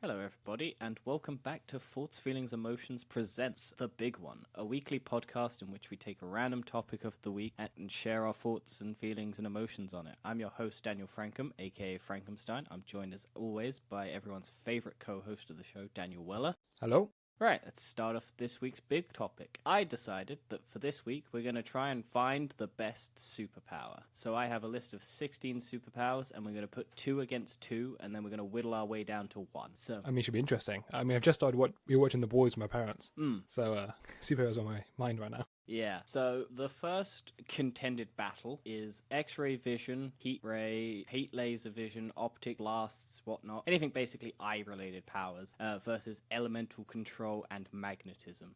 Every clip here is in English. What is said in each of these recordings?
Hello, everybody, and welcome back to Thoughts, Feelings, Emotions Presents The Big One, a weekly podcast in which we take a random topic of the week and share our thoughts and feelings and emotions on it. I'm your host, Daniel Frankham, aka Frankenstein. I'm joined, as always, by everyone's favorite co-host of the show, Daniel Weller. Hello. Right, let's start off this week's big topic. I decided that for this week, we're going to try and find the best superpower. So I have a list of 16 superpowers, and we're going to put 2 against 2, and then we're going to whittle our way down to 1. So, It should be interesting. I've just started watching The Boys with my parents. So superheroes on my mind right now. Yeah, so the first contended battle is X-ray vision, heat laser vision, optic blasts, whatnot. Anything basically eye-related powers versus elemental control and magnetism.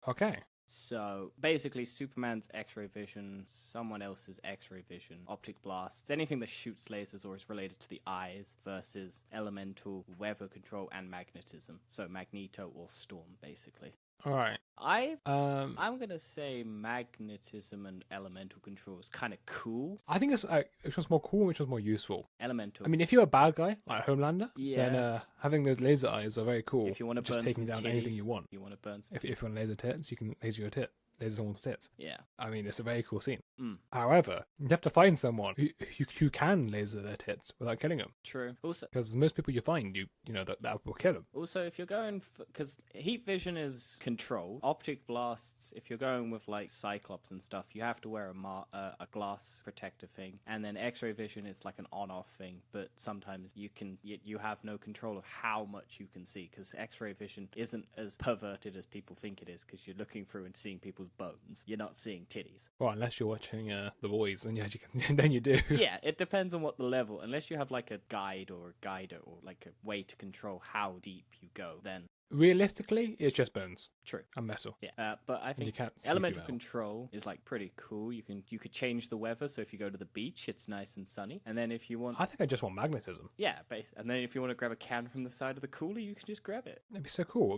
Okay. So basically Superman's X-ray vision, someone else's X-ray vision, optic blasts, anything that shoots lasers or is related to the eyes versus elemental, weather control, and magnetism. So Magneto or Storm, basically. All right. I'm gonna say magnetism and elemental control is kind of cool. I think which one's more cool, which one's more useful. Elemental. If you're a bad guy like Homelander, Yeah. then having those laser eyes are very cool. If you want to just burn taking some down titties, anything you want. you want to burn some. If you want to laser tits, you can laser your tit. Laser someone's tits. Yeah. It's a very cool scene. Mm. However, you have to find someone who can laser their tits without killing them. True. Also, because most people you find, that will kill them. Also, if you're going because heat vision is control, optic blasts. If you're going with like Cyclops and stuff, you have to wear a glass protector thing, and then X-ray vision is like an on-off thing. But sometimes you have no control of how much you can see because X-ray vision isn't as perverted as people think it is because you're looking through and seeing people's bones. You're not seeing titties. Well, unless you're watching The Boys, then yes, you can. Then you do. Yeah, it depends on what the level. Unless you have like a guide or a guider or like a way to control how deep you go, then Realistically, it's just bones. True. And metal. Yeah, but I think elemental control is like pretty cool. You could change the weather, so if you go to the beach, it's nice and sunny. And then if you want, I think I just want magnetism. Yeah, and then if you want to grab a can from the side of the cooler, you can just grab it. It'd be so cool.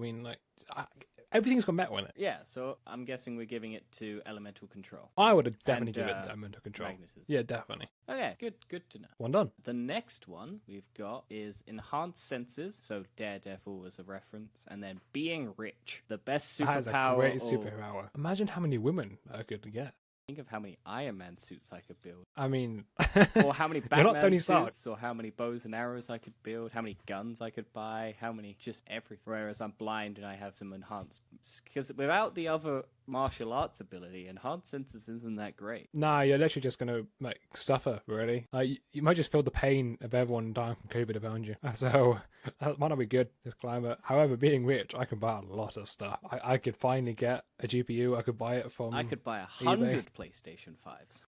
Everything's got metal in it. Yeah, so I'm guessing we're giving it to elemental control. I would definitely give it to elemental control. Magnetism. Yeah, definitely. Okay, good to know. One done. The next one we've got is enhanced senses. So Daredevil was a reference, and then being rich, the best superpower. That is a great superpower. Imagine how many women I could get. Think of how many Iron Man suits I could build. Or how mmany Batman suits, or how many bows and arrows I could build, how many guns I could buy, how many just everything. Whereas I'm blind and I have some enhanced, because without the other martial arts ability, enhanced senses isn't that great. Nah, you're literally just gonna suffer, really. You might just feel the pain of everyone dying from COVID around you. So that might not be good, this climate. However, being rich, I can buy a lot of stuff. I could finally get a GPU. I could buy it from I could buy 100 PlayStation 5s.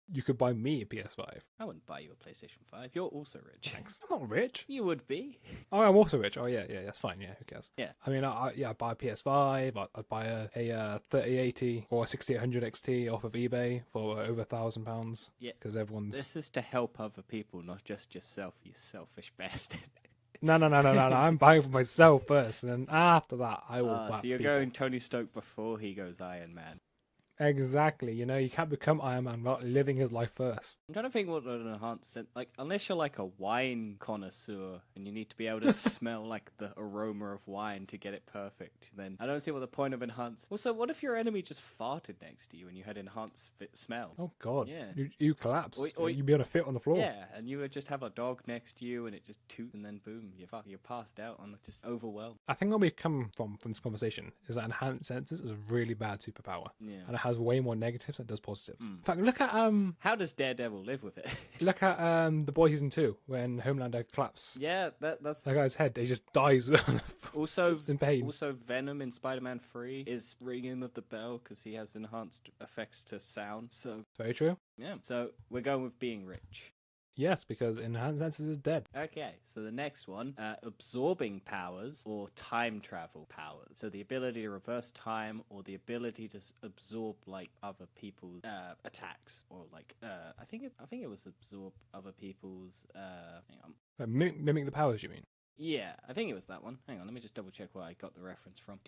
You could buy me a PS5. I wouldn't buy you a PlayStation 5. You're also rich. Thanks. I'm not rich. You would be. Oh, I'm also rich. Oh, yeah, that's fine. Yeah, who cares? Yeah. I'd buy a PS5. I'd buy a 3080 or a 6800 XT off of eBay for over £1,000. Yeah. Because everyone's... This is to help other people, not just yourself, you selfish bastard. No. I'm buying for myself first, and then after that, I will buy So you're going Tony Stark before he goes Iron Man. Exactly. You can't become Iron Man without living his life first. I'm trying to think what an enhanced sense, unless you're like a wine connoisseur and you need to be able to smell like the aroma of wine to get it perfect, then I don't see what the point of enhanced. Also, what if your enemy just farted next to you and you had enhanced smell? Oh God. Yeah. You collapse. Or you'd be able to fit on the floor. Yeah, and you would just have a dog next to you and it just toots and then boom, you're passed out on just overwhelmed. I think where we come from this conversation is that enhanced senses is a really bad superpower. Yeah. And it has way more negatives than it does positives. In fact, look at how does Daredevil live with it? Look at The Boys Season 2 when Homelander claps. Yeah, that's that guy's head. He just dies. Also, just in pain. Also, Venom in Spider-Man 3 is ringing of the bell because he has enhanced effects to sound. So very true. Yeah. So we're going with being rich. Yes, because enhanced senses is dead. Okay, so the next one, absorbing powers or time travel powers. So the ability to reverse time or the ability to absorb like other people's attacks or like I think it was absorb other people's. Hang on. Mimic the powers, you mean? Yeah, I think it was that one. Hang on, let me just double check where I got the reference from.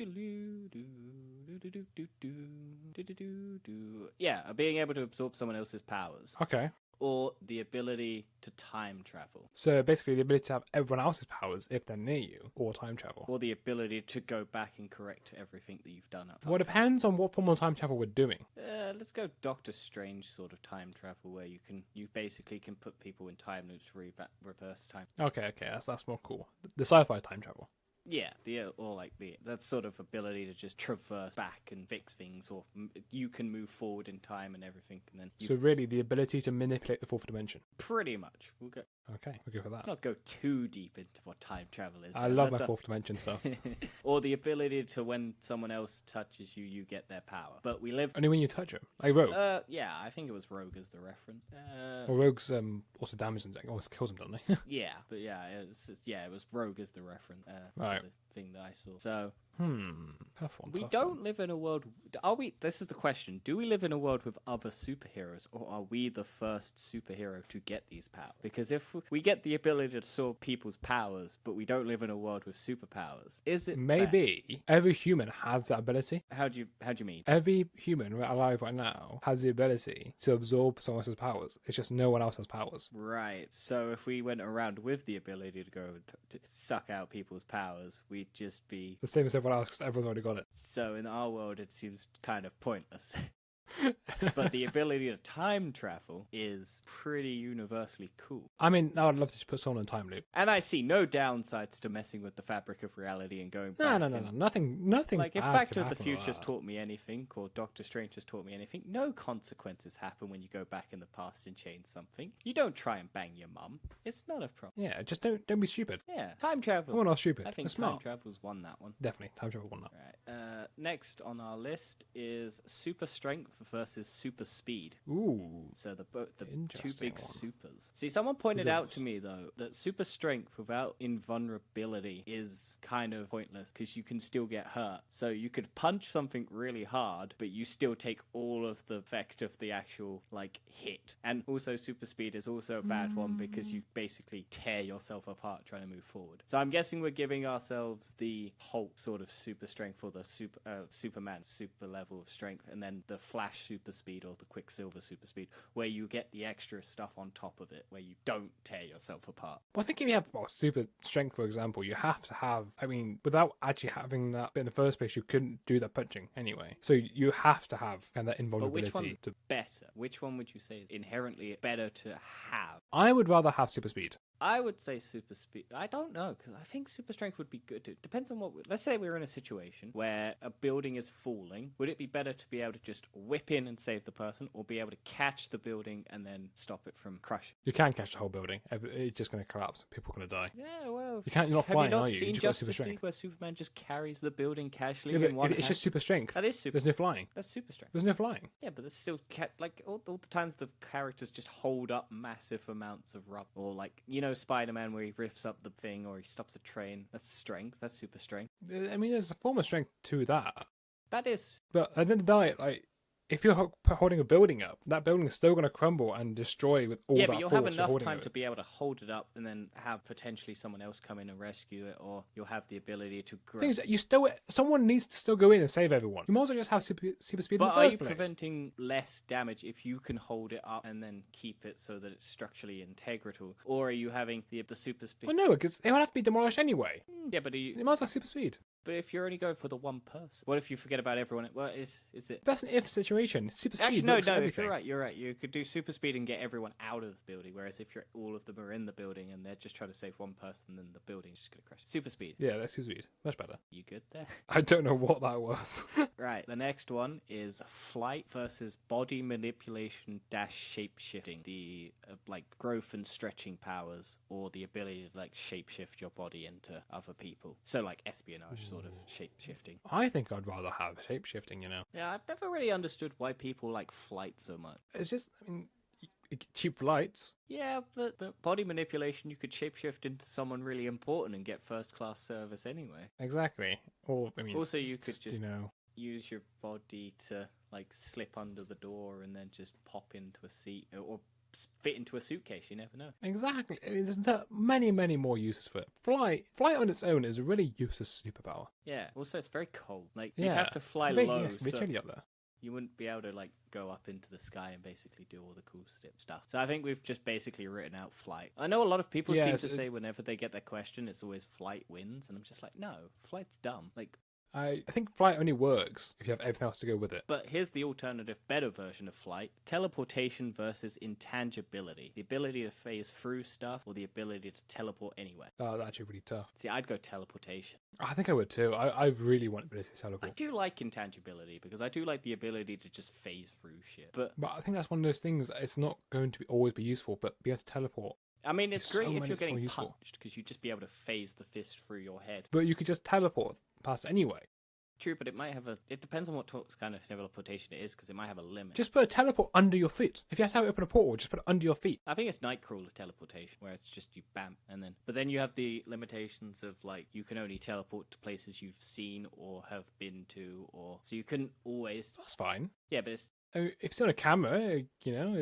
Yeah, being able to absorb someone else's powers. Okay. or the ability to time travel, So basically, the ability to have everyone else's powers if they're near you, or time travel. or the ability to go back and correct everything that you've done up. Well, it depends on what form of time travel we're doing. Let's go Doctor Strange sort of time travel, where you basically can put people in time loops, reverse time. Okay, that's more cool. The sci-fi time travel. Yeah, that sort of ability to just traverse back and fix things, or you can move forward in time and everything, and then So really, the ability to manipulate the fourth dimension. pretty much we'll go. Okay, we'll go for that. Let's not go too deep into what time travel is. I though. love Let's my fourth dimension stuff. Or the ability to, when someone else touches you, you get their power. But we live. Only when you touch him. Like Rogue. Yeah, I think it was Rogue as the reference. Well, Rogue's also damages him, almost kills him, doesn't he? Yeah, but it was Rogue as the reference. Right. For the thing that I saw. So Tough one. we tough don't one. live in a world. Are we? This is the question. Do we live in a world with other superheroes, or are we the first superhero to get these powers? Because if we get the ability to absorb people's powers, but we don't live in a world with superpowers, is it Maybe every human has that ability. How do you mean? Every human alive right now has the ability to absorb someone else's powers. It's just no one else has powers. Right. So if we went around with the ability to go to suck out people's powers, we'd just be. The same as everyone else, 'cause everyone's already got it. So in our world, it seems kind of pointless. But the ability to time travel is pretty universally cool. I mean, I would love to just put someone in a time loop. And I see no downsides to messing with the fabric of reality and going back. No. Nothing. Like, if bad Back could to the happen with Future's that. taught me anything, or Doctor Strange has taught me anything, no consequences happen when you go back in the past and change something. You don't try and bang your mum. It's not a problem. Yeah, just don't be stupid. Yeah, time travel. Everyone else stupid. I think It's time smart. travel's won that one. Definitely, time travel won that. Right. Next on our list is super strength versus super speed. Ooh. So the two Interesting big one. supers. See, someone pointed These are- out to me though that super strength without invulnerability is kind of pointless because you can still get hurt. So you could punch something really hard, but you still take all of the effect of the actual hit. And also super speed is also a bad one because you basically tear yourself apart trying to move forward. So I'm guessing we're giving ourselves the Hulk sort of super strength, or the Superman super level of strength, and then the Flash super speed or the Quicksilver super speed, where you get the extra stuff on top of it, where you don't tear yourself apart. Well, I think if you have super strength, for example, you have to have. I mean, without actually having that in the first place, you couldn't do that punching anyway. So you have to have that But invulnerability. which one's better? Which one would you say is inherently better to have? I would rather have super speed. I would say super speed. I don't know, because I think super strength would be good. It depends on what. Let's say we're in a situation where a building is falling. Would it be better to be able to just whip in and save the person, or be able to catch the building and then stop it from crushing? You can't catch the whole building. It's just going to collapse. People are going to die. Yeah, well, You can't. You're not have flying, you not are you? seen You've got super Justice strength. League where Superman just carries the building casually Yeah, in one but it's hand? just super strength. That is super. There's no flying. That's super strength. There's no flying. Yeah, but there's still all the times the characters just hold up massive amounts of rubber, or Spider-Man where he rips up the thing or he stops a train. That's strength. That's super strength. I mean, there's a form of strength to that. That is. But at the end of the day, if you're holding a building up, that building is still going to crumble and destroy with all Yeah, that but you'll force have you're enough holding time it to with. be able to hold it up and then have potentially someone else come in and rescue it, or you'll have the ability to grow. Thing is, someone needs to still go in and save everyone. You might as well just have super speed But in the are first you place. preventing less damage if you can hold it up and then keep it so that it's structurally integral? Or are you having the super speed? Well, no, because it would have to be demolished anyway. Yeah, but You might as well have super speed. but if you're only going for the one person, what if you forget about everyone? Well, is it? That's an if situation. Super speed. Actually, no. works for If everything. you're right. You could do super speed and get everyone out of the building. Whereas if all of them are in the building and they're just trying to save one person, then the building's just gonna crash. Super speed. Yeah, that's super speed. Much better. You good there? I don't know what that was. Right. The next one is flight versus body manipulation dash shape shifting. The growth and stretching powers, or the ability to shape shift your body into other people. So espionage sort of shape shifting. I think I'd rather have shape shifting. Yeah, I've never really understood why people like flight so much. It's just, I mean, cheap flights. Yeah, but body manipulation, you could shapeshift into someone really important and get first class service anyway. Exactly. Or, I mean, Also, you could just you use your body to slip under the door and then just pop into a seat or fit into a suitcase. You never know. Exactly. I mean, there's many, many more uses for it. Flight on its own is a really useless superpower. Yeah. Also, it's very cold. You'd Yeah. have to fly It's very- low. Yeah, it's very so chilly up there. You wouldn't be able to like go up into the sky and basically do all the cool stuff. So I think we've just basically written out flight. I know a lot of people seem to say whenever they get that question, it's always flight wins, and I'm just like, no, flight's dumb. Like, I think flight only works if you have everything else to go with it. but here's the alternative, better version of flight. Teleportation versus intangibility. The ability to phase through stuff or the ability to teleport anywhere. Oh, that's actually really tough. See, I'd go teleportation. I think I would too. I really want the ability to teleport. I do like intangibility because I do like the ability to just phase through shit. But I think that's one of those things, it's not going to always be useful, but be able to teleport. I mean, it's great if you're getting useful. punched because you'd just be able to phase the fist through your head. But you could just teleport past anyway. True, but it might have it depends on what kind of teleportation it is because it might have a limit. Just put a teleport under your feet. If you have to open a portal, just put it under your feet. I think it's Nightcrawler teleportation where it's just you bam and then. But then you have the limitations of like you can only teleport to places you've seen or have been to, or so you couldn't always. That's fine. Yeah, but it's. I mean, if it's on a camera, it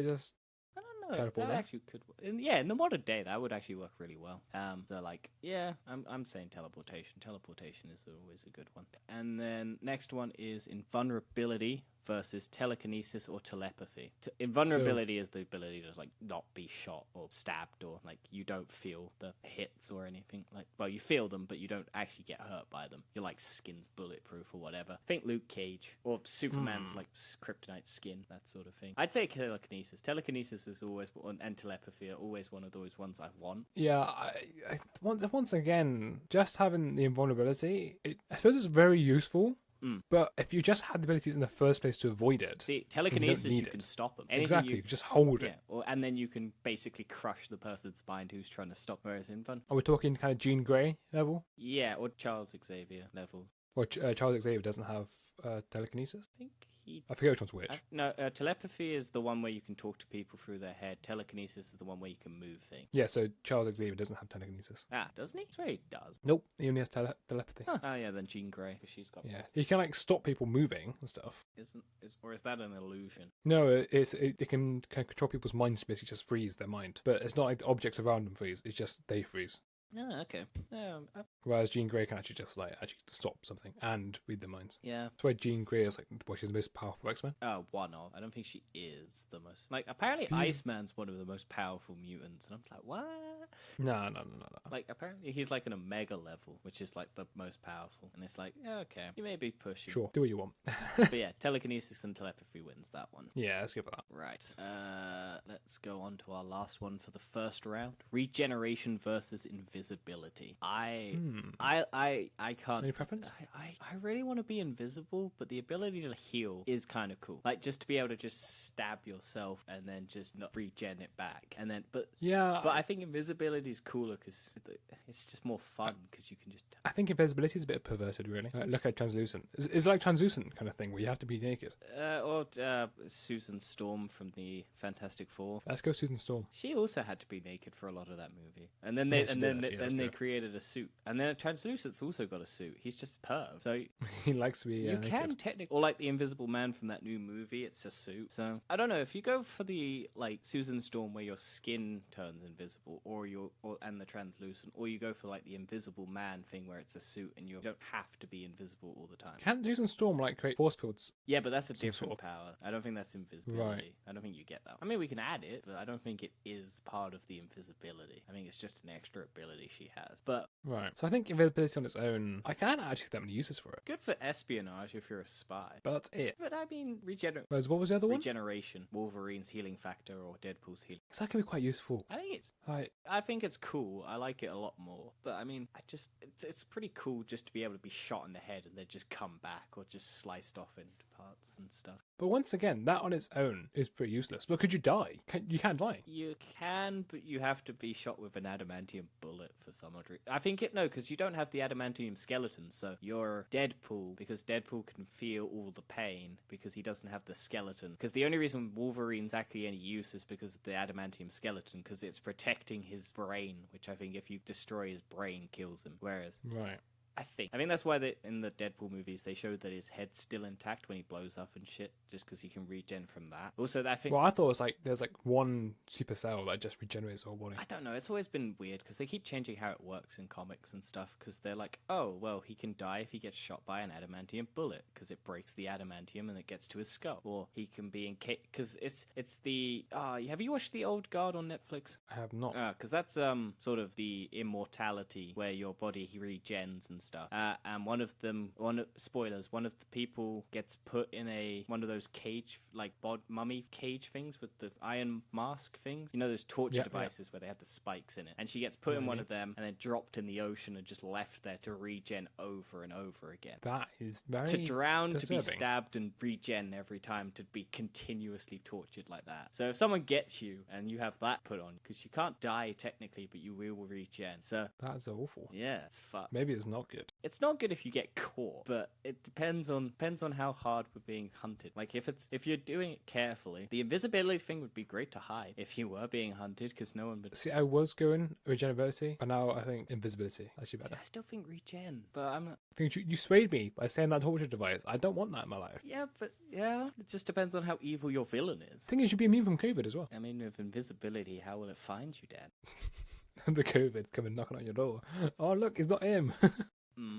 just. I don't know. Teleport That there. actually could. In the modern day, that would actually work really well. So like, yeah, I'm saying teleportation. Teleportation is always a good one. And then next one is invulnerability versus telekinesis or telepathy. Invulnerability is the ability to like not be shot or stabbed or like you don't feel the hits or anything. Like, well, you feel them, but you don't actually get hurt by them. Your like skin's bulletproof or whatever. Think Luke Cage or Superman's like kryptonite skin, that sort of thing. I'd say telekinesis. Telekinesis is always and telepathy are always one of those ones I want. Yeah, I once again, just having the invulnerability, I suppose it's very useful. But if you just had the abilities in the first place to avoid it, see, telekinesis you can stop them. Exactly, you just hold it. And then you can basically crush the person's mind who's trying to stop. Whereas Invuln, are we talking kind of Jean Grey level? Yeah, or Charles Xavier level. Or Charles Xavier doesn't have telekinesis? I think I forget which one's which. No, telepathy is the one where you can talk to people through their head. Telekinesis is the one where you can move things. Yeah, so Charles Xavier doesn't have telekinesis. Ah, doesn't he? I swear he does. Nope, he only has telepathy. Huh. Oh yeah, then Jean Grey, because she's got. Yeah, he can like stop people moving and stuff. Or is that an illusion? No, it can control people's minds to basically just freeze their mind, but it's not like the objects around them freeze. It's just they freeze. Oh, okay. Whereas Jean Grey can actually just actually stop something and read their minds. Yeah. That's why Jean Grey is she's the most powerful X-Men. One of. I don't think she is the most. Like, apparently Iceman's one of the most powerful mutants, and I'm like, what? No. Like, apparently he's like an Omega level, which is like the most powerful, and it's like, yeah, okay, you may be pushing. Sure, do what you want. But yeah, telekinesis and telepathy wins that one. Yeah, let's go for that. Right. Let's go on to our last one for the first round: regeneration versus invisibility. I can't. Any preference? I really want to be invisible, but the ability to heal is kind of cool. Like just to be able to just stab yourself and then just not regen it back, and then but I think invisibility is cooler because it's just more fun because you can just. I think invisibility is a bit perverted, really. Look at translucent. It's like translucent kind of thing where you have to be naked. Or Susan Storm from the Fantastic Four. Let's go Susan Storm. She also had to be naked for a lot of that movie, and then they created a suit, and then Translucent's also got a suit. He's just a perv, so he likes to be. You naked. can technically, or like the Invisible Man from that new movie, it's a suit. So I don't know if you go for the like Susan Storm where your skin turns invisible, and the translucent, or you go for like the Invisible Man thing where it's a suit and you don't have to be invisible all the time. Can't Susan Storm create force fields? Yeah, but that's a different power. I don't think that's invisibility. Right. I don't think you get that. I mean, we can add it, but I don't think it is part of the invisibility. I think it's just an extra ability she has. But right. So I think invisibility on its own, I can't actually see that many uses for it. Good for espionage if you're a spy. But that's it. But I mean, Whereas what was the other one? Regeneration, Wolverine's healing factor or Deadpool's healing. That can be quite useful. I think it's cool. I like it a lot more. But I mean, it's pretty cool just to be able to be shot in the head and then just come back or just sliced off into parts and stuff. But once again, that on its own is pretty useless. But could you die? You can't die. You can, but you have to be shot with an adamantium bullet for some odd reason. I think because you don't have the adamantium skeleton, so you're Deadpool, because Deadpool can feel all the pain because he doesn't have the skeleton. Because the only reason Wolverine's actually any use is because of the adamantium skeleton, because it's protecting his brain, which I think if you destroy his brain, kills him. Whereas right. I think that's why in the Deadpool movies they show that his head's still intact when he blows up and shit, just because he can regen from that. Also, I think Well, I thought it was like there's like one super cell that just regenerates the whole body. I don't know. It's always been weird because they keep changing how it works in comics and stuff. Because they're like, oh, well, he can die if he gets shot by an adamantium bullet because it breaks the adamantium and it gets to his skull. Or he can be because it's the have you watched The Old Guard on Netflix? I have not. Because that's sort of the immortality where your body regens and stuff. And one of the people gets put in one of those cage mummy cage things with the iron mask things. You know those torture devices where they have the spikes in it. And she gets put in one of them and then dropped in the ocean and just left there to regen over and over again. That is very to drown, disturbing. to be stabbed and regen every time, to be continuously tortured like that. So if someone gets you and you have that put on, because you can't die technically, but you will regen. So that's awful. yeah, it's fucked. Maybe it's not good. It's not good if you get caught, but it depends on how hard we're being hunted. Like if you're doing it carefully, the invisibility thing would be great to hide if you were being hunted, because no one would. See, I was going regenerability, but now I think invisibility actually better. See, I still think regen, but I'm not. I think you swayed me by saying that torture device. I don't want that in my life. Yeah, but it just depends on how evil your villain is. The thing is, you'd be immune from COVID as well. I mean, with invisibility, how will it find you, Dad? The COVID coming knocking on your door. Oh, look, it's not him.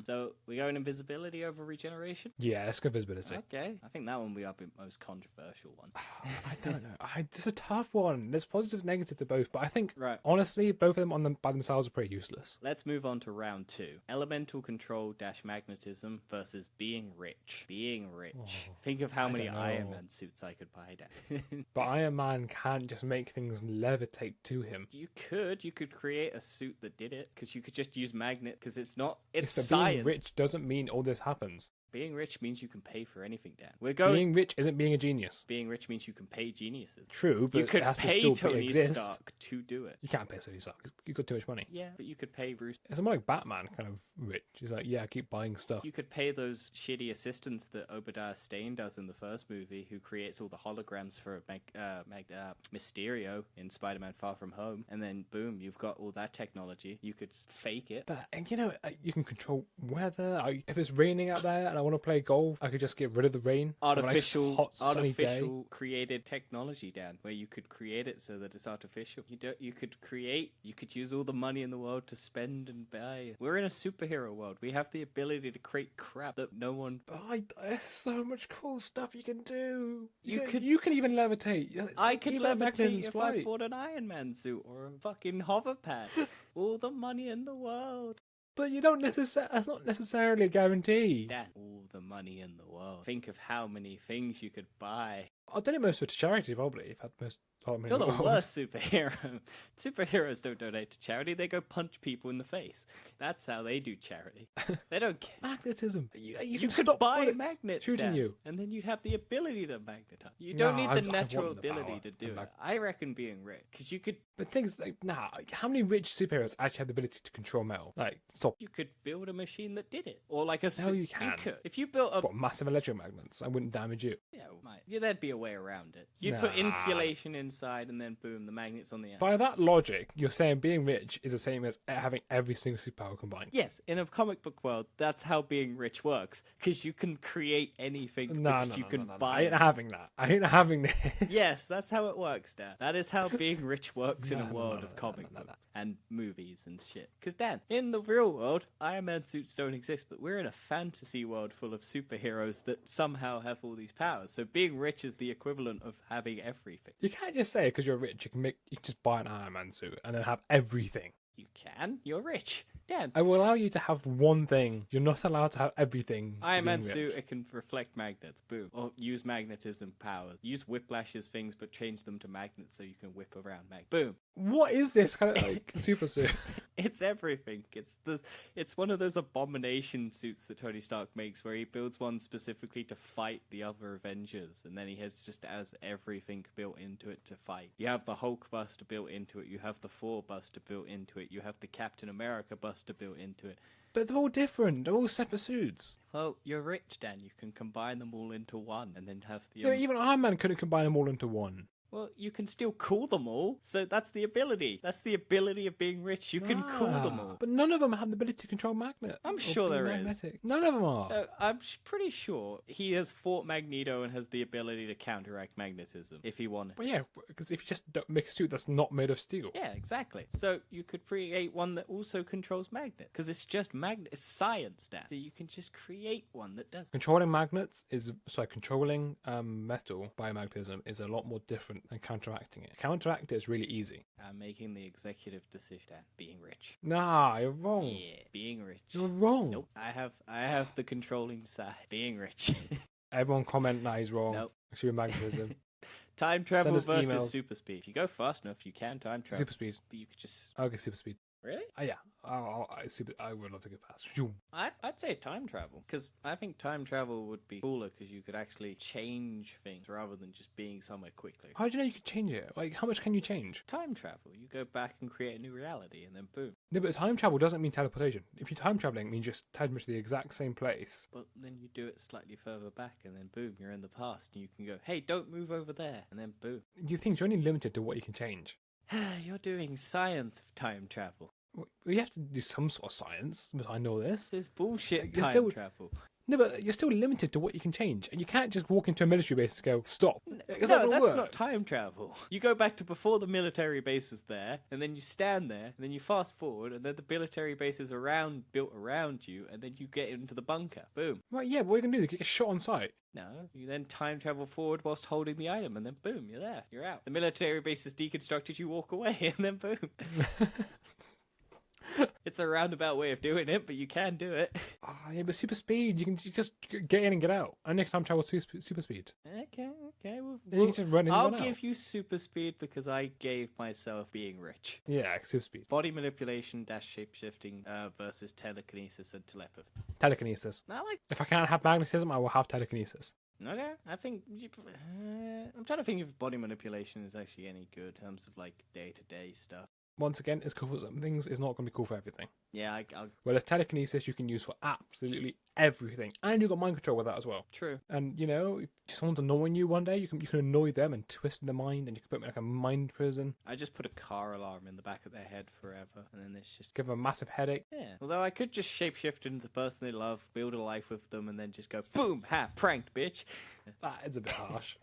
So we go in invisibility over regeneration? Yeah, let's go invisibility. Okay. I think that one will be our most controversial one. I don't know. It's a tough one. There's positives and negatives to both, but I think, right, honestly, both of them by themselves are pretty useless. Let's move on to round 2. Elemental control - magnetism versus being rich. Being rich. Oh, think of how many don't know. Iron Man suits I could buy, Dad. But Iron Man can't just make things levitate to him. You could create a suit that did it, because you could just use magnet, because it's But science. being rich doesn't mean all this happens. Being rich means you can pay for anything, Dan. Being rich isn't being a genius. Being rich means you can pay geniuses. True, but you could it has to pay still Tony exist. Stark to do it. You can't pay Tony Stark. You've got too much money. Yeah, but you could pay Bruce. It's more like Batman kind of rich. He's like, yeah, I keep buying stuff. You could pay those shitty assistants that Obadiah Stane does in the first movie, who creates all the holograms for Mysterio in Spider-Man Far From Home, and then boom, you've got all that technology. You could fake it. But you can control weather. If it's raining out there and I want to play golf, I could just get rid of the rain. Artificial, hot, sunny day. created technology, Dan, where you could create it so that it's artificial. You could use all the money in the world to spend and buy. We're in a superhero world. We have the ability to create crap that no one. There's so much cool stuff you can do. You can even levitate. I could levitate magnetism's if flight. I bought an Iron Man suit or a fucking hover pad. All the money in the world. But you don't that's not necessarily a guarantee. That all the money in the world. Think of how many things you could buy. I'll donate most of it to charity, probably, if I had most money You're in the world. worst superhero. Superheroes don't donate to charity. They go punch people in the face. That's how they do charity. They don't care. Magnetism. You You can could stop buy bullets magnets, shooting Dan, you. and then you'd have the ability to magnetize. You don't No, need I the want natural the ability power. to do The it. I reckon being rich, because you could But things like, how many rich superheroes actually have the ability to control metal? Like, stop. build a machine that did it, or like a. No, you can. could. If you built a. What, massive electromagnets? I wouldn't damage you. Yeah, there'd be a way around it. You'd put insulation inside, and then boom, the magnets on the end. By that logic, you're saying being rich is the same as having every single superpower combined. Yes, in a comic book world, that's how being rich works, because you can create anything because you can buy I ain't it. having that. I ain't having this. Yes, that's how it works, Dan. That is how being rich works in a No, world no, of no, comic no, no, books and movies and shit. Because, Dan, in the real world, Iron Man suits don't exist, but we're in a fantasy world full of superheroes that somehow have all these powers. So being rich is the equivalent of having everything. You can't just say because you're rich, you can just buy an Iron Man suit and then have everything. You can. You're rich. Dan. I will allow you to have one thing. You're not allowed to have everything. Iron Man being suit, rich. it can reflect magnets. Boom. Or use magnetism power. Use Whiplash's things, but change them to magnets so you can whip around Boom. What is this kind of like super suit? It's everything. It's one of those abomination suits that Tony Stark makes, where he builds one specifically to fight the other Avengers, and then he has everything built into it to fight. You have the Hulk buster built into it. You have the Thor buster built into it. You have the Captain America buster built into it. But they're all different. They're all separate suits. Well, you're rich, Dan. You can combine them all into one, and then have the. Yeah, even Iron Man couldn't combine them all into one. Well, you can still cool them all. So that's the ability. That's the ability of being rich. You can cool them all. But none of them have the ability to control magnet. I'm or sure be there is. magnetic. None of them are. I'm pretty sure he has fought Magneto and has the ability to counteract magnetism if he wanted. But yeah, because if you just don't make a suit that's not made of steel. Yeah, exactly. So you could create one that also controls magnet because it's just magnet. It's science, Dan. So you can just create one that does. Controlling magnets is controlling metal by magnetism is a lot more different than counteracting it. Counteract it is really easy. I'm making the executive decision, Dan. Being rich. Nah, you're wrong. Yeah, being rich. You're wrong. Nope. I have the controlling side. Being rich. Everyone comment that he's wrong. Nope. It should be magnetism. Time travel us versus emails. super speed. If you go fast enough, you can time travel. Super speed. But you could just Okay, super speed. really. Yeah. I would love to go fast. Phew. I'd say time travel because I think time travel would be cooler because you could actually change things rather than just being somewhere quickly. How do you know you can change it? Like, how much can you change? Time travel, you go back and create a new reality, and then boom. No, but time travel doesn't mean teleportation. If you're time traveling, it means just teleport to the exact same place. But then you do it slightly further back, and then boom, you're in the past, and you can go, hey, don't move over there, and then boom. You think you're only limited to what you can change. You're doing science of time travel. Well, you have to do some sort of science, but I know this. This is bullshit You're time still- travel. No, but you're still limited to what you can change, and you can't just walk into a military base and go, stop. It's not No, gonna that's work. not time travel. You go back to before the military base was there, and then you stand there, and then you fast forward, and then the military base is built around you, and then you get into the bunker. Boom. Well, yeah, what are you going to do? You get shot on sight. No, you then time travel forward whilst holding the item, and then boom, you're there. You're out. The military base is deconstructed, you walk away, and then boom. It's a roundabout way of doing it, but you can do it. Yeah, but super speed, you can just get in and get out. And you can time travel super speed. Okay. Then you can just run in and I'll run out. give you super speed because I gave myself being rich. Yeah, super speed. Body manipulation dash shapeshifting versus telekinesis and telepathy. Telekinesis. I like. If I can't have magnetism, I will have telekinesis. Okay, I think I'm trying to think if body manipulation is actually any good in terms of like day-to-day stuff. Once again, it's cool for some things, it's not going to be cool for everything. Yeah, I'll Whereas telekinesis you can use for absolutely everything. And you've got mind control with that as well. true. And, you know, if someone's annoying you one day, you can annoy them and twist their mind, and you can put them in like a mind prison, I just put a car alarm in the back of their head forever, and then it's just give them a massive headache. yeah. Although I could just shapeshift into the person they love, build a life with them, and then just go boom, ha, pranked, bitch. That is a bit harsh.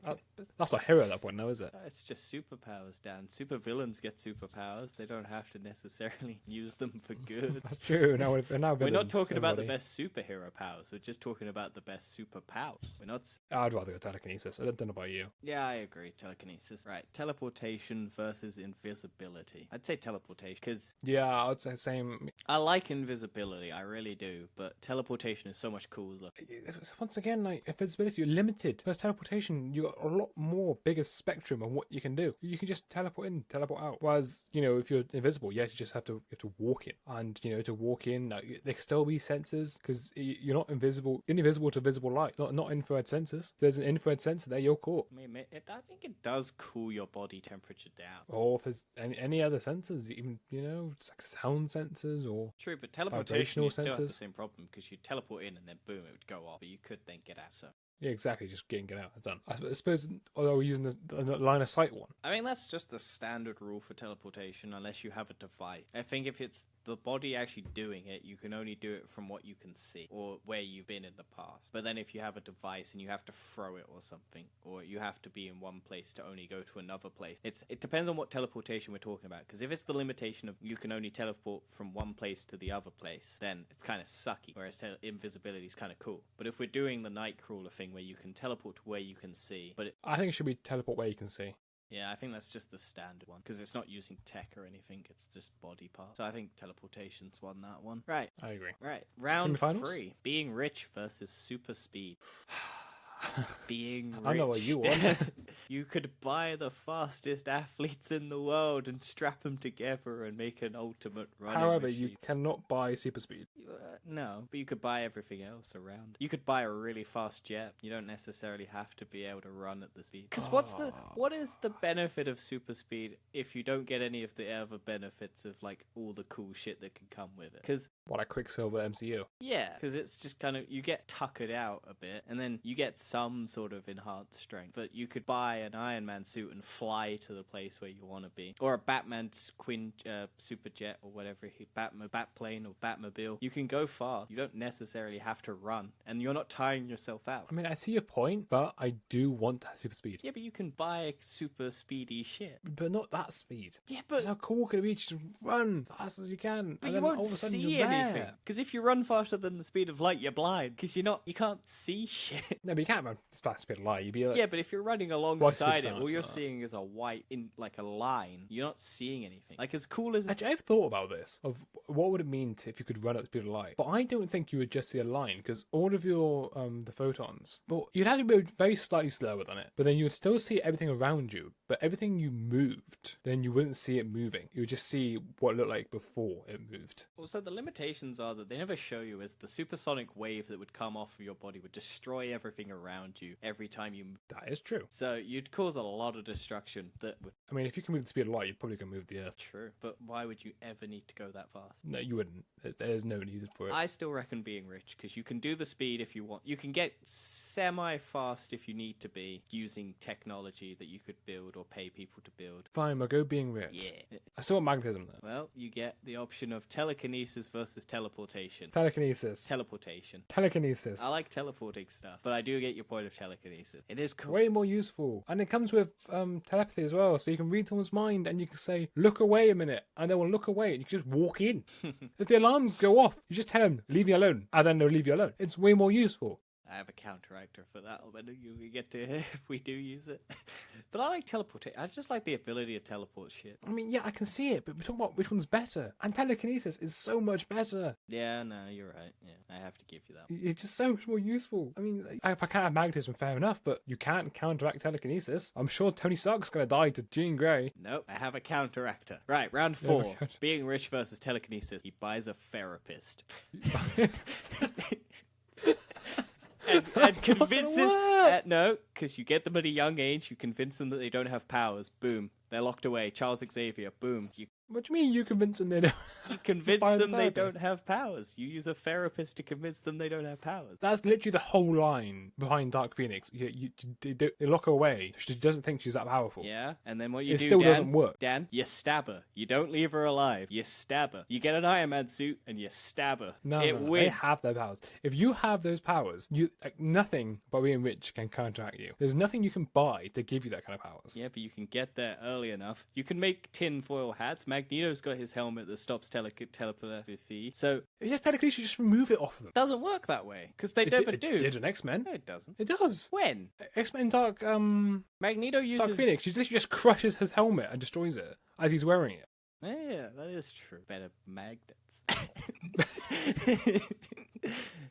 That's not hero at that point, though, is it? It's just superpowers, Dan. Super villains get superpowers. They don't have to necessarily use them for good. That's true. Now We're not villains, talking about the everybody. best superhero powers. We're just talking about the best superpower. We're not. I'd rather go telekinesis. I don't know about you. Yeah, I agree. Telekinesis. Right. Teleportation versus invisibility. I'd say teleportation because Yeah, I would say same. I like invisibility. I really do. But teleportation is so much cooler. Once again, like invisibility, you're limited. Whereas teleportation, you got a lot more bigger spectrum of what you can do. You can just teleport in, teleport out. Whereas, you know, if you're invisible, you just have to walk in. And, you know, to walk in, like, there can still be sensors because you're not invisible. You're invisible to visible light, not infrared sensors. If there's an infrared sensor there, you're caught. I mean, I think it does cool your body temperature down. Or if there's any other sensors, even, you know, it's like sound sensors or True, but teleportation vibrational you still have the sensors. same problem because you teleport in and then boom, it would go off. But you could then get out. So Yeah, exactly. Just get out. It's done. I suppose, although we're using the line of sight one. I mean, that's just the standard rule for teleportation unless you have a device. I think if it's the body actually doing it, you can only do it from what you can see or where you've been in the past. But then if you have a device and you have to throw it or something, or you have to be in one place to only go to another place, it depends on what teleportation we're talking about. Because if it's the limitation of you can only teleport from one place to the other place, then it's kind of sucky. Whereas invisibility is kind of cool. But if we're doing the Nightcrawler thing where you can teleport to where you can see, but I think it should be teleport where you can see. yeah, I think that's just the standard one because it's not using tech or anything. It's just body parts. So I think teleportation's won that one. Right, I agree. right. Round Semi-finals? 3: being rich versus super speed. Being rich. I know what you want. You could buy the fastest athletes in the world and strap them together and make an ultimate running However, machine. you cannot buy super speed. No, but you could buy everything else around. You could buy a really fast jet. You don't necessarily have to be able to run at the speed. Because what is the benefit of super speed if you don't get any of the other benefits of like all the cool shit that can come with it? Because What a Quicksilver MCU. yeah, because it's just kind of you get tuckered out a bit, and then you get some sort of enhanced strength. But you could buy buy an Iron Man suit and fly to the place where you want to be, or a Batman Quinn super jet or whatever, Batplane or Batmobile. You can go far. You don't necessarily have to run, and you're not tiring yourself out. I mean, I see your point, but I do want that super speed. Yeah, but you can buy super speedy shit. But not that speed. Yeah, but How cool could it be to just run fast as you can, but and you then won't all of a sudden see you're anything. there? Because if you run faster than the speed of light, you're blind. Because you can't see shit. No, but you can't run as fast as speed of light. You'd be like, Yeah, but if you're running What's alongside the it, all you're sound? seeing is a white in like a line. You're not seeing anything. Like as cool as Actually, I've thought about this of what would it mean if you could run at the speed of light. But I don't think you would just see a line because all of your the photons. But you'd have to be very slightly slower than it. But then you would still see everything around you. But everything you moved, then you wouldn't see it moving. You would just see what it looked like before it moved. Also, the limitations are that they never show you as the supersonic wave that would come off of your body would destroy everything around you every time you move. That is true. So you'd cause a lot of destruction that would... I mean, if you can move the speed of light, you'd probably can move the Earth. True. But why would you ever need to go that fast? No, you wouldn't. There's no need for it. I still reckon being rich, because you can do the speed if you want. You can get semi-fast if you need to be, using technology that you could build or pay people to build. Fine, we'll go being rich. Yeah. I still want magnetism though. Well, you get the option of telekinesis versus teleportation. Telekinesis. Teleportation. Telekinesis. I like teleporting stuff, but I do get your point of telekinesis. It is cool. Way more useful. And it comes with telepathy as well. So you can read someone's mind and you can say, look away a minute. And they will look away and you can just walk in. If the alarms go off, you just tell them, leave me alone. And then they'll leave you alone. It's way more useful. I have a counteractor for that when you get to if we do use it. But I like teleportation. I just like the ability to teleport shit. I mean, yeah, I can see it, but we're talking about which one's better. And telekinesis is so much better. Yeah, no, you're right. Yeah, I have to give you that. It's just so much more useful. I mean, if I can't have magnetism, fair enough, but you can't counteract telekinesis. I'm sure Tony Stark's going to die to Jean Grey. Nope, I have a counteractor. Right, round You have a 4. counter- Being rich versus telekinesis. He buys a therapist. and That's not gonna convinces... work. no, because you get them at a young age, you convince them that they don't have powers. Boom. They're locked away. Charles Xavier. Boom. You What do you mean you convince them they don't? convince Buy the them they therapist. don't have powers. You use a therapist to convince them they don't have powers. That's literally the whole line behind Dark Phoenix. They lock her away. She doesn't think she's that powerful. Yeah, and then what you It do, still Dan, doesn't work. Dan, you stab her. You don't leave her alive. You stab her. You get an Iron Man suit and you stab her. No, it no, they wins. have their powers. If you have those powers, you nothing by being rich can counteract you. There's nothing you can buy to give you that kind of powers. Yeah, but you can get there early enough. You can make tinfoil hats. Magneto's got his helmet that stops telepathy. So It's just telekinesis, just remove it off them. it doesn't work that way because they never it do. did in X-Men. No, it doesn't. It does. When X-Men Dark Magneto Dark uses Phoenix, she literally just crushes his helmet and destroys it as he's wearing it. Yeah, that is true. Better magnets.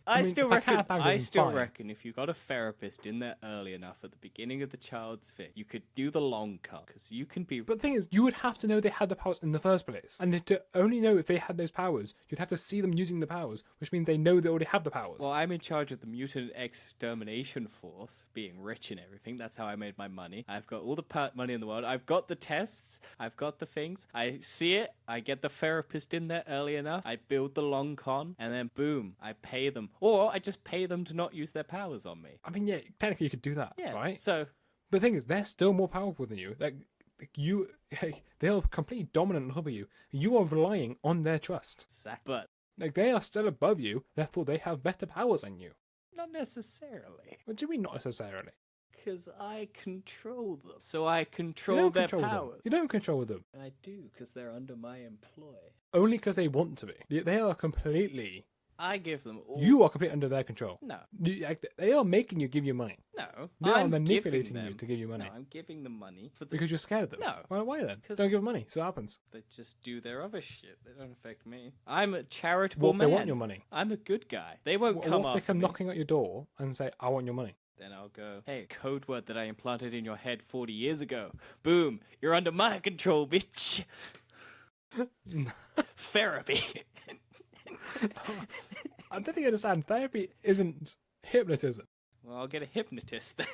I mean, still if I can't reckon. have I magnets, still fine. reckon if you got a therapist in there early enough at the beginning of the child's thing, you could do the long cut because you can be. But the thing is, you would have to know they had the powers in the first place. And to only know if they had those powers, you'd have to see them using the powers, which means they know they already have the powers. Well, I'm in charge of the mutant extermination force, being rich and everything. That's how I made my money. I've got all the money in the world. I've got the tests. I've got the things. I see it. I get the therapist in there early enough. I build the long con, and then boom, I pay them. Or I just pay them to not use their powers on me. I mean, yeah, technically you could do that, Yeah, right? So But the thing is, they're still more powerful than you. Like you, they are completely dominant over you. You are relying on their trust. but Like they are still above you, therefore they have better powers than you. not necessarily. What do you mean, not necessarily? Because I control them. So I You control don't their control them. powers. You don't control them. I do, because they're under my employ. Only because they want to be. They are completely. I give them all. You are completely under their control. No, They are making you give you money. no. They are I'm manipulating giving you them- to give you money No, I'm giving them money for the. because you're scared of them. No. Why then? 'Cause- Don't give them money. So what happens? They just do their other shit. They don't affect me. I'm a charitable What if they man. want your money? I'm a good guy. They won't What come if they after come me. knocking at your door and say, "I want your money"? Then I'll go, hey, code word that I implanted in your head 40 years ago. Boom, you're under my control, bitch. Therapy. I don't think you understand. Therapy isn't hypnotism. Well, I'll get a hypnotist then.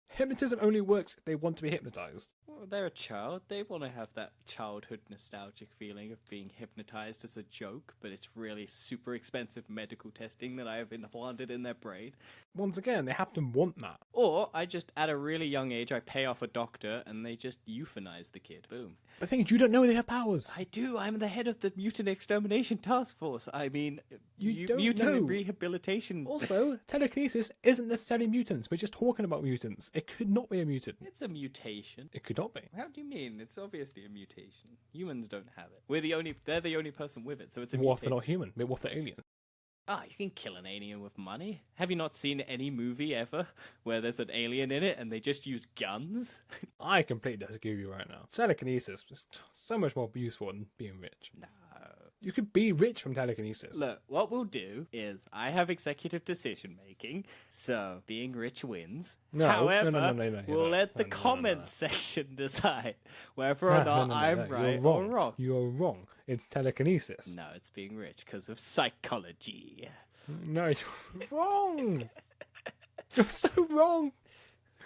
Hypnotism only works if they want to be hypnotized. Well, they're a child. They want to have that childhood nostalgic feeling of being hypnotized as a joke, but it's really super expensive medical testing that I have implanted in their brain. Once again, they have to want that. Or I just, at a really young age, I pay off a doctor and they just euthanize the kid. Boom. The thing is, you don't know they have powers. I do. I'm the head of the Mutant Extermination Task Force. I mean, You don't mutant know. rehabilitation. Also, telekinesis isn't necessarily mutants. We're just talking about mutants. It could not be a mutant. It's a mutation. It could not be. How do you mean? It's obviously a mutation. Humans don't have it. They're the only person with it, so it's a What if they're mutation. not human? What if they're alien? Ah, you can kill an alien with money. Have you not seen any movie ever where there's an alien in it and they just use guns? I completely disagree with you right now. Telekinesis is so much more useful than being rich. No. You could be rich from telekinesis. Look, what we'll do is I have executive decision making, so being rich wins. No, However, no, we'll let the no. comments section decide whether or not I'm right You're or wrong. You're wrong. It's telekinesis. No, it's being rich because of psychology. No, you're wrong. You're so wrong.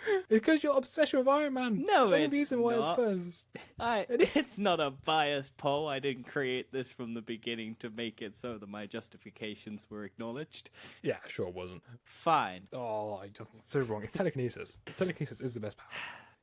It's because you're obsessed with Iron Man. No, That's the only it's reason why not. it's first. It's not a biased poll. I didn't create this from the beginning to make it so that my justifications were acknowledged. Yeah, sure it wasn't. Fine. Oh, I'm so wrong. It's telekinesis. Telekinesis is the best power.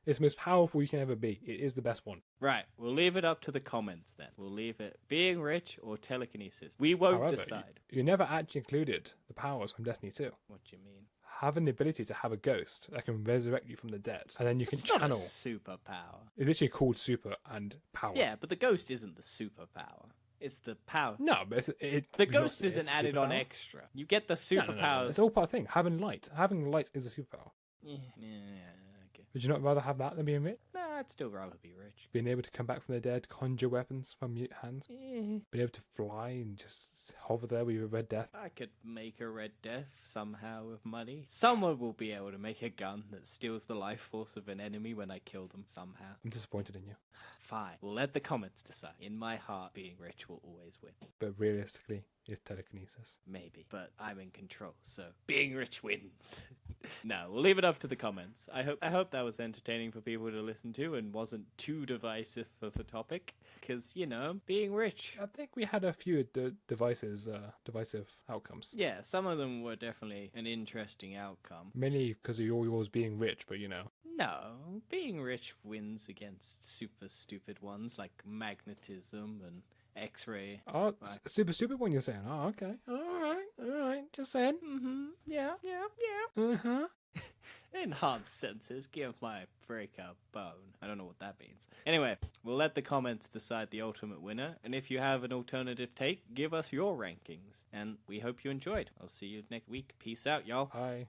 It's the most powerful you can ever be. It is the best one. Right, we'll leave it up to the comments then. We'll leave it being rich or telekinesis. We won't However, decide. you never actually included the powers from Destiny 2. What do you mean? Having the ability to have a ghost that can resurrect you from the dead, and then you can It's not a channel. superpower. It's literally called super and power. Yeah, but the ghost isn't the superpower. It's the power. No, but The ghost isn't added on extra. You get the No, superpowers. It's all part of the thing. Having light is a superpower. Yeah, okay. Would you not rather have that than being rich? No, I'd still rather be rich. Being able to come back from the dead, conjure weapons from your hands, Eh, being able to fly and just hover there with your Red Death. I could make a Red Death somehow with money. Someone will be able to make a gun that steals the life force of an enemy when I kill them somehow. I'm disappointed in you. Fine. We'll let the comments decide. In my heart, being rich will always win. But realistically, it's telekinesis. Maybe. But I'm in control, so being rich wins. No, we'll leave it up to the comments. I hope that was entertaining for people to listen to and wasn't too divisive of a topic. Because, being rich. I think we had a few divisive outcomes. Yeah, some of them were definitely an interesting outcome. Mainly because of yours being rich, but No, being rich wins against super stupid ones like magnetism and X-ray. Oh, super stupid one you're saying. Oh, okay. Alright. Just saying. Yeah. Uh-huh. Enhanced senses give my break a bone. I don't know what that means. Anyway, we'll let the comments decide the ultimate winner, and if you have an alternative take, give us your rankings. And we hope you enjoyed. I'll see you next week. Peace out, y'all. Bye.